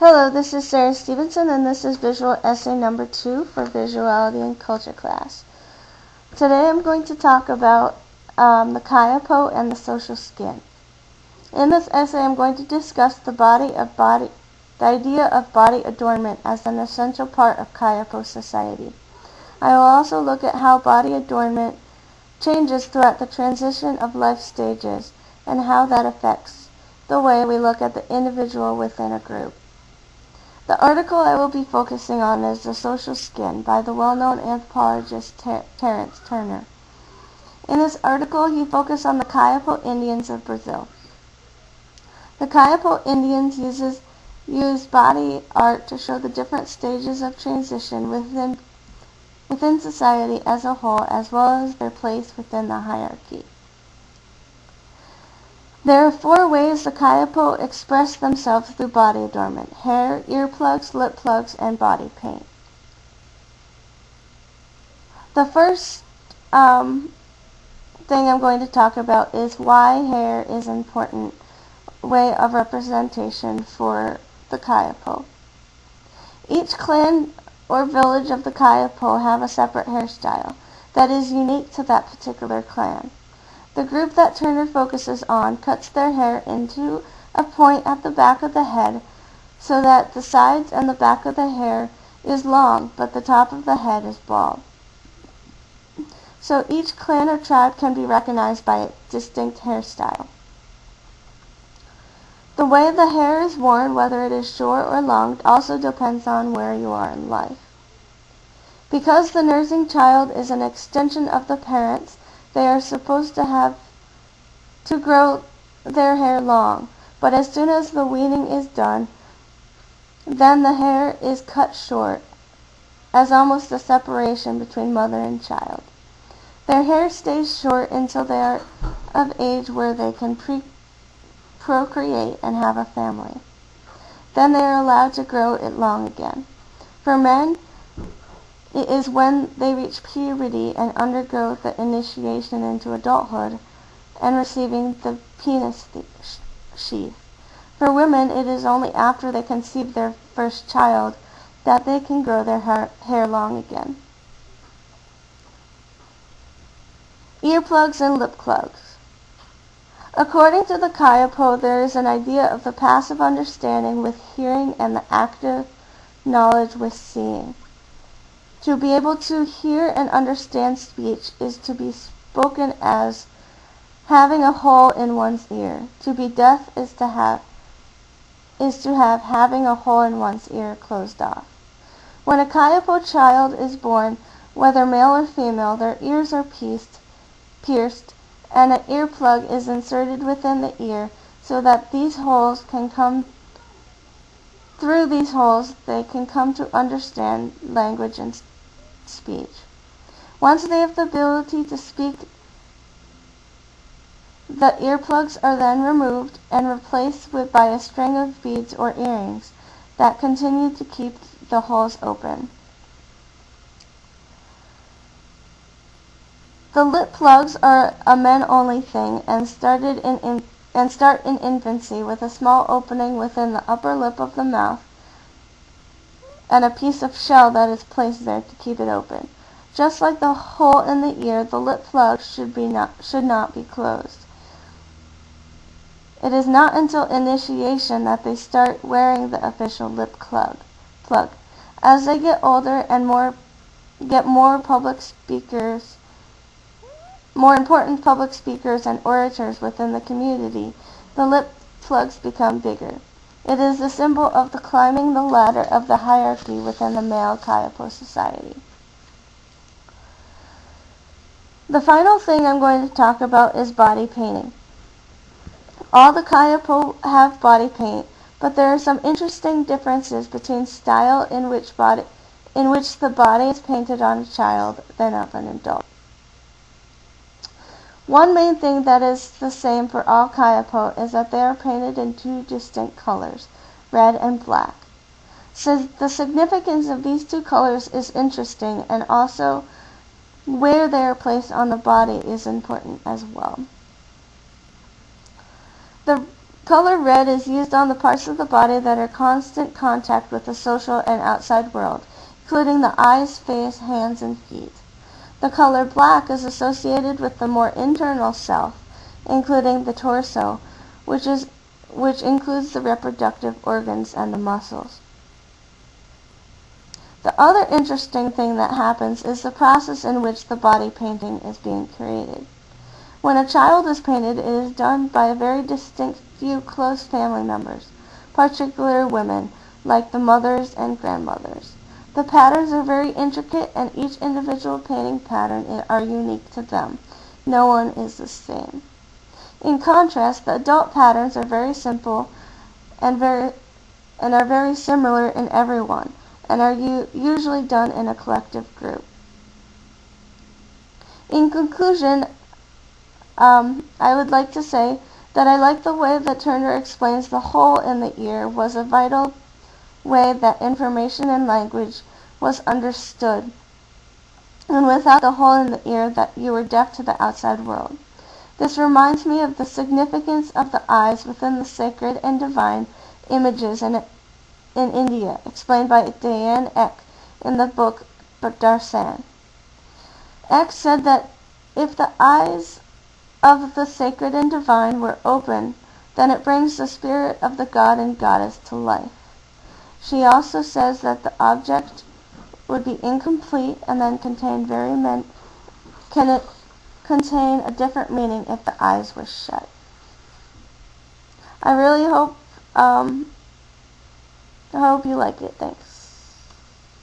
Hello, this is Sarah Stevenson, and this is visual essay number 2 for visuality and culture class. Today I'm going to talk about the Kayapo and the social skin. In this essay I'm going to discuss the idea of body adornment as an essential part of Kayapo society. I will also look at how body adornment changes throughout the transition of life stages and how that affects the way we look at the individual within a group. The article I will be focusing on is The Social Skin by the well-known anthropologist Terence Turner. In this article, he focused on the Kayapo Indians of Brazil. The Kayapo Indians use body art to show the different stages of transition within society as a whole, as well as their place within the hierarchy. There are 4 ways the Kayapo express themselves through body adornment: hair, earplugs, lip plugs, and body paint. The first thing I'm going to talk about is why hair is an important way of representation for the Kayapo. Each clan or village of the Kayapo have a separate hairstyle that is unique to that particular clan. The group that Turner focuses on cuts their hair into a point at the back of the head so that the sides and the back of the hair is long, but the top of the head is bald. So each clan or tribe can be recognized by its distinct hairstyle. The way the hair is worn, whether it is short or long, also depends on where you are in life. Because the nursing child is an extension of the parents, they are supposed to grow their hair long, but as soon as the weaning is done, then the hair is cut short, as almost a separation between mother and child. Their hair stays short until they are of age where they can procreate and have a family. Then they are allowed to grow it long again. For men, it is when they reach puberty and undergo the initiation into adulthood and receiving the penis sheath. For women, it is only after they conceive their first child that they can grow their hair long again. Earplugs and lip plugs. According to the Kayapo, there is an idea of the passive understanding with hearing and the active knowledge with seeing. To be able to hear and understand speech is to be spoken as having a hole in one's ear. To be deaf is to have having a hole in one's ear closed off. When a Kayapo child is born, whether male or female, their ears are pierced and an earplug is inserted within the ear so that through these holes they can come to understand language and speech. Once they have the ability to speak, the earplugs are then removed and replaced by a string of beads or earrings that continue to keep the holes open. The lip plugs are a men-only thing and start in infancy with a small opening within the upper lip of the mouth and a piece of shell that is placed there to keep it open. Just like the hole in the ear, the lip plug should not be closed. It is not until initiation that they start wearing the official lip plug. As they get older and more important public speakers and orators within the community, the lip plugs become bigger. It is the symbol of the climbing the ladder of the hierarchy within the male Kayapo society. The final thing I'm going to talk about is body painting. All the Kayapo have body paint, but there are some interesting differences between style in which the body is painted on a child than of an adult. One main thing that is the same for all Kayapo is that they are painted in 2 distinct colors, red and black. So the significance of these 2 colors is interesting, and also where they are placed on the body is important as well. The Color red is used on the parts of the body that are in constant contact with the social and outside world, including the eyes, face, hands, and feet. The color black is associated with the more internal self, including the torso, which includes the reproductive organs and the muscles. The other interesting thing that happens is the process in which the body painting is being created. When a child is painted, it is done by a very distinct few close family members, particularly women, like the mothers and grandmothers. The patterns are very intricate, and each individual painting pattern are unique to them. No one is the same. In contrast, the adult patterns are very simple and are very similar in everyone, and are usually done in a collective group. In conclusion, I would like to say that I like the way that Turner explains the hole in the ear was a vital way that information and language was understood, and without the hole in the ear that you were deaf to the outside world. This reminds me of the significance of the eyes within the sacred and divine images in India, explained by Diane Eck in the book Darsan. Eck said that if the eyes of the sacred and divine were open, then it brings the spirit of the god and goddess to life. She also says that the object would be incomplete and then contain a different meaning if the eyes were shut. I really hope you like it. Thanks.